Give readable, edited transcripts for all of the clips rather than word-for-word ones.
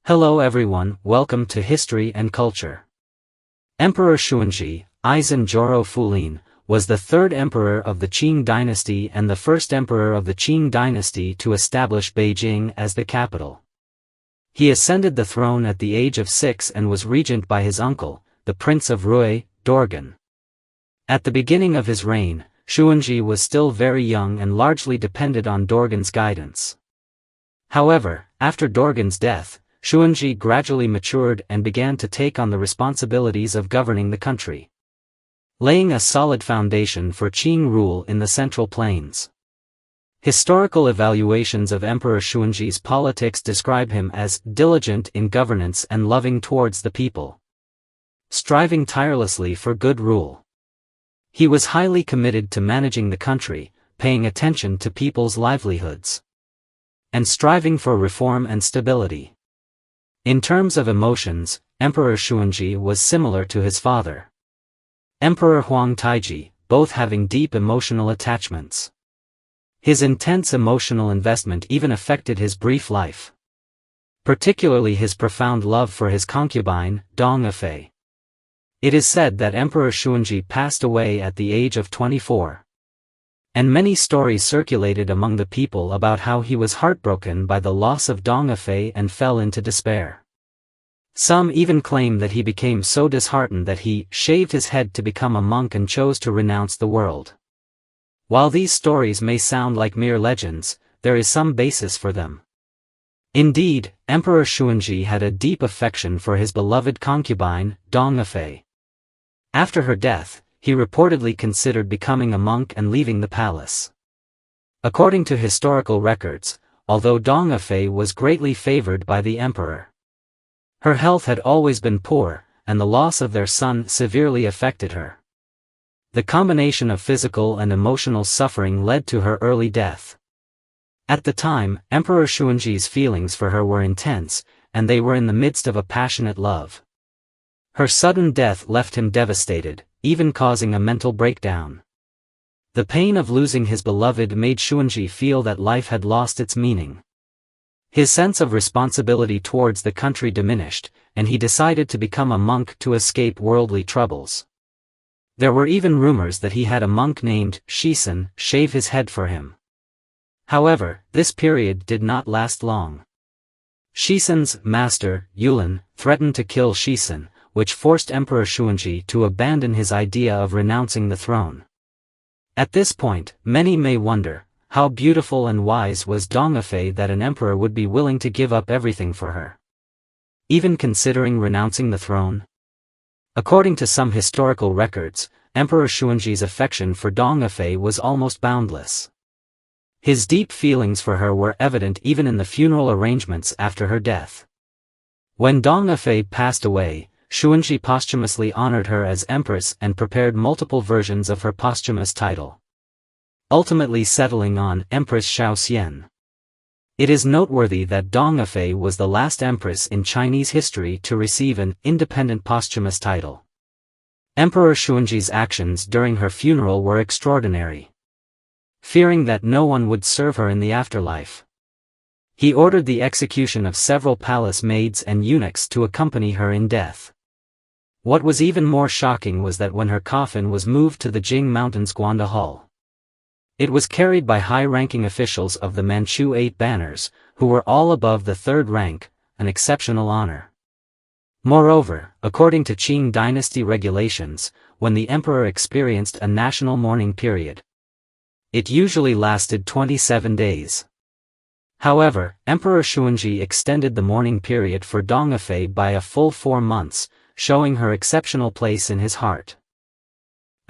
Hello everyone, welcome to History and Culture. Emperor Shunzhi, Eisen Joro Fulin, was the third emperor of the Qing dynasty and the first emperor of the Qing dynasty to establish Beijing as the capital. He ascended the throne at the age of 6 and was regent by his uncle, the Prince of Rui, Dorgan. At the beginning of his reign, Shunzhi was still very young and largely depended on Dorgan's guidance. However, after Dorgan's death, Shunzhi gradually matured and began to take on the responsibilities of governing the country, laying a solid foundation for Qing rule in the Central Plains. Historical evaluations of Emperor Shunzhi's politics describe him as diligent in governance and loving towards the people, striving tirelessly for good rule. He was highly committed to managing the country, paying attention to people's livelihoods, and striving for reform and stability. In terms of emotions, Emperor Shunzhi was similar to his father, Emperor Huang Taiji, both having deep emotional attachments. His intense emotional investment even affected his brief life, particularly his profound love for his concubine, Dong Efei. It is said that Emperor Shunzhi passed away at the age of 24. And many stories circulated among the people about how he was heartbroken by the loss of Dong Efei and fell into despair. Some even claim that he became so disheartened that he shaved his head to become a monk and chose to renounce the world. While these stories may sound like mere legends, there is some basis for them. Indeed, Emperor Shunzhi had a deep affection for his beloved concubine, Dong Efei. After her death, he reportedly considered becoming a monk and leaving the palace. According to historical records, although Dong Efei was greatly favored by the emperor, her health had always been poor, and the loss of their son severely affected her. The combination of physical and emotional suffering led to her early death. At the time, Emperor Shunzhi's feelings for her were intense, and they were in the midst of a passionate love. Her sudden death left him devastated, even causing a mental breakdown. The pain of losing his beloved made Shunzhi feel that life had lost its meaning. His sense of responsibility towards the country diminished, and he decided to become a monk to escape worldly troubles. There were even rumors that he had a monk named Cixi shave his head for him. However, this period did not last long. Cixi's master, Yulan, threatened to kill Cixi, which forced Emperor Shunzhi to abandon his idea of renouncing the throne. At this point, many may wonder, how beautiful and wise was Dong Efei that an emperor would be willing to give up everything for her, even considering renouncing the throne? According to some historical records, Emperor Shunzhi's affection for Dong Efei was almost boundless. His deep feelings for her were evident even in the funeral arrangements after her death. When Dong Efei passed away, Shunzhi posthumously honored her as Empress and prepared multiple versions of her posthumous title, ultimately settling on Empress Xiaoxian. It is noteworthy that Dong Efei was the last empress in Chinese history to receive an independent posthumous title. Emperor Shunzhi's actions during her funeral were extraordinary. Fearing that no one would serve her in the afterlife, he ordered the execution of several palace maids and eunuchs to accompany her in death. What was even more shocking was that when her coffin was moved to the Jing Mountains Guanda Hall, it was carried by high-ranking officials of the Manchu Eight Banners, who were all above the third rank, an exceptional honor. Moreover, according to Qing dynasty regulations, when the emperor experienced a national mourning period, it usually lasted 27 days. However, Emperor Shunzhi extended the mourning period for Dong Efei by a full 4 months, showing her exceptional place in his heart.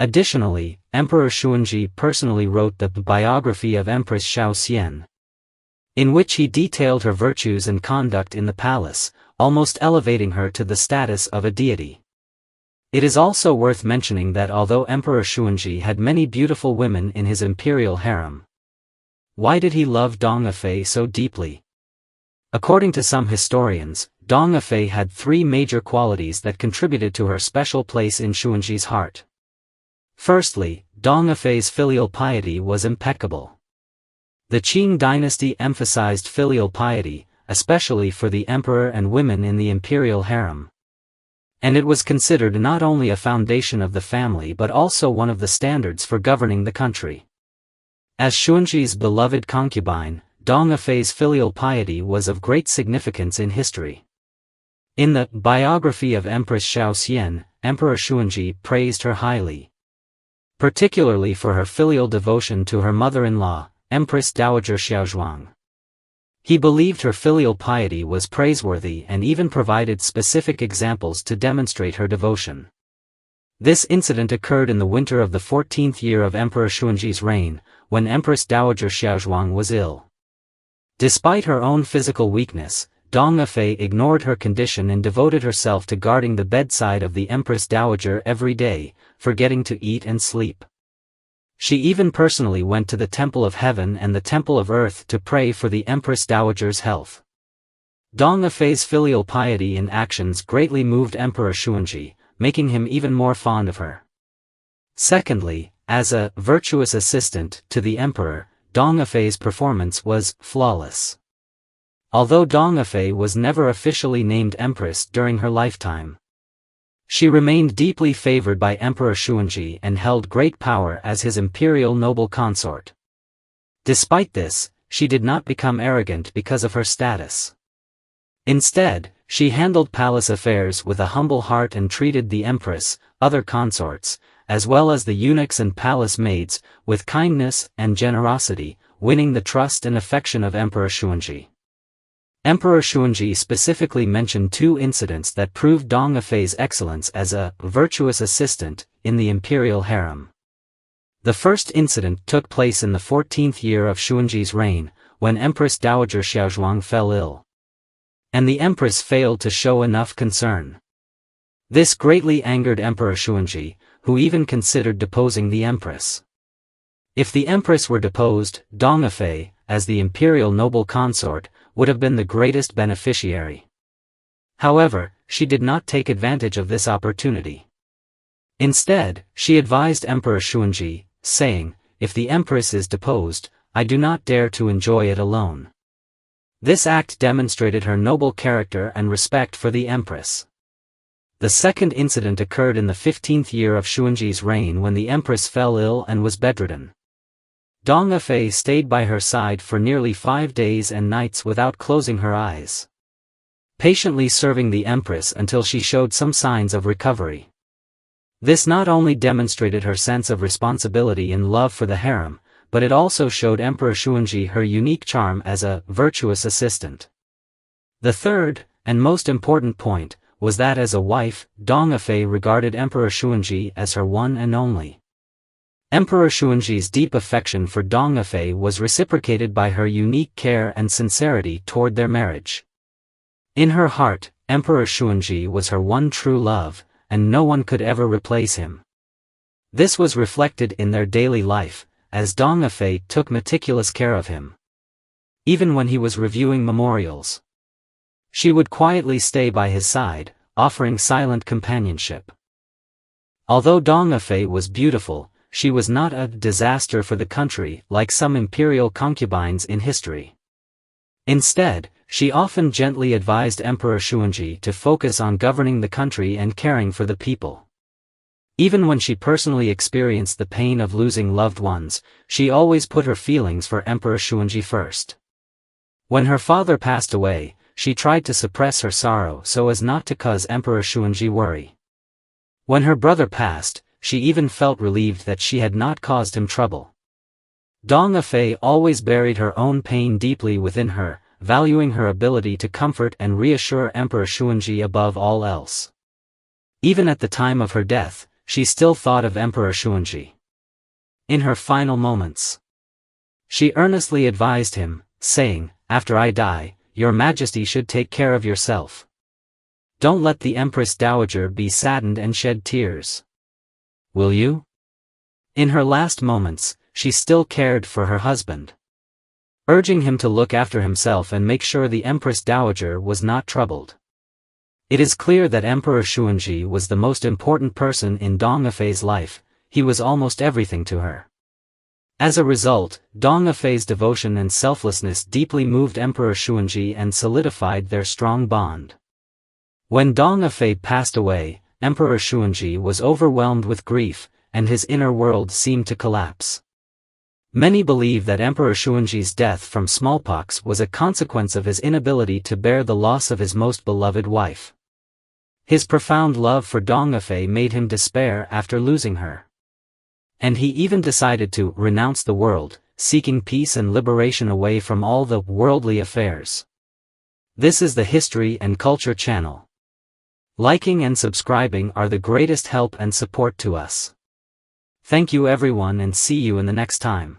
Additionally, Emperor Shunzhi personally wrote the biography of Empress Xiaoxian, in which he detailed her virtues and conduct in the palace, almost elevating her to the status of a deity. It is also worth mentioning that although Emperor Shunzhi had many beautiful women in his imperial harem, why did he love Dong Efei so deeply? According to some historians, Dong Efei had 3 major qualities that contributed to her special place in Shunzhi's heart. Firstly, Dong Efei's filial piety was impeccable. The Qing dynasty emphasized filial piety, especially for the emperor and women in the imperial harem. And it was considered not only a foundation of the family but also one of the standards for governing the country. As Shunzhi's beloved concubine, Dong Efei's filial piety was of great significance in history. In the biography of Empress Xiaoxian, Emperor Shunzhi praised her highly, particularly for her filial devotion to her mother-in-law, Empress Dowager Xiaozhuang. He believed her filial piety was praiseworthy and even provided specific examples to demonstrate her devotion. This incident occurred in the winter of the 14th year of Emperor Shunzhi's reign, when Empress Dowager Xiaozhuang was ill. Despite her own physical weakness, Dong Efei ignored her condition and devoted herself to guarding the bedside of the Empress Dowager every day, forgetting to eat and sleep. She even personally went to the Temple of Heaven and the Temple of Earth to pray for the Empress Dowager's health. Dong Efei's filial piety and actions greatly moved Emperor Shunzhi, making him even more fond of her. Secondly, as a virtuous assistant to the emperor, Dong Efei's performance was flawless. Although Dong Efei was never officially named empress during her lifetime, she remained deeply favored by Emperor Shunzhi and held great power as his imperial noble consort. Despite this, she did not become arrogant because of her status. Instead, she handled palace affairs with a humble heart and treated the empress, other consorts, as well as the eunuchs and palace maids, with kindness and generosity, winning the trust and affection of Emperor Shunzhi. Emperor Shunzhi specifically mentioned two incidents that proved Dong Efei's excellence as a virtuous assistant in the imperial harem. The first incident took place in the 14th year of Shunzhi's reign, when Empress Dowager Xiaozhuang fell ill, and the empress failed to show enough concern. This greatly angered Emperor Shunzhi, who even considered deposing the empress. If the empress were deposed, Dong Efei, as the imperial noble consort, would have been the greatest beneficiary. However, she did not take advantage of this opportunity. Instead, she advised Emperor Shunzhi, saying, "If the empress is deposed, I do not dare to enjoy it alone." This act demonstrated her noble character and respect for the empress. The second incident occurred in the 15th year of Shunzhi's reign when the empress fell ill and was bedridden. Dong Efei stayed by her side for nearly 5 days and nights without closing her eyes, patiently serving the empress until she showed some signs of recovery. This not only demonstrated her sense of responsibility and love for the harem, but it also showed Emperor Shunzhi her unique charm as a virtuous assistant. The third, and most important point, was that as a wife, Dong Efei regarded Emperor Shunzhi as her one and only. Emperor Shunzhi's deep affection for Dong Efei was reciprocated by her unique care and sincerity toward their marriage. In her heart, Emperor Shunzhi was her one true love, and no one could ever replace him. This was reflected in their daily life, as Dong Efei took meticulous care of him. Even when he was reviewing memorials, she would quietly stay by his side, offering silent companionship. Although Dong Efei was beautiful, she was not a disaster for the country like some imperial concubines in history. Instead, she often gently advised Emperor Shunzhi to focus on governing the country and caring for the people. Even when she personally experienced the pain of losing loved ones, she always put her feelings for Emperor Shunzhi first. When her father passed away, she tried to suppress her sorrow so as not to cause Emperor Shunzhi worry. When her brother passed, she even felt relieved that she had not caused him trouble. Dong Efei always buried her own pain deeply within her, valuing her ability to comfort and reassure Emperor Shunzhi above all else. Even at the time of her death, she still thought of Emperor Shunzhi. In her final moments, she earnestly advised him, saying, "After I die, Your Majesty should take care of yourself. Don't let the Empress Dowager be saddened and shed tears. Will you?" In her last moments, she still cared for her husband, urging him to look after himself and make sure the Empress Dowager was not troubled. It is clear that Emperor Shunzhi was the most important person in Dong Efei's life. He was almost everything to her. As a result, Dong Efei's devotion and selflessness deeply moved Emperor Shunzhi and solidified their strong bond. When Dong Efei passed away, Emperor Shunzhi was overwhelmed with grief, and his inner world seemed to collapse. Many believe that Emperor Shunzhi's death from smallpox was a consequence of his inability to bear the loss of his most beloved wife. His profound love for Dong Efei made him despair after losing her. And he even decided to renounce the world, seeking peace and liberation away from all the worldly affairs. This is the History and Culture channel. Liking and subscribing are the greatest help and support to us. Thank you everyone and see you in the next time.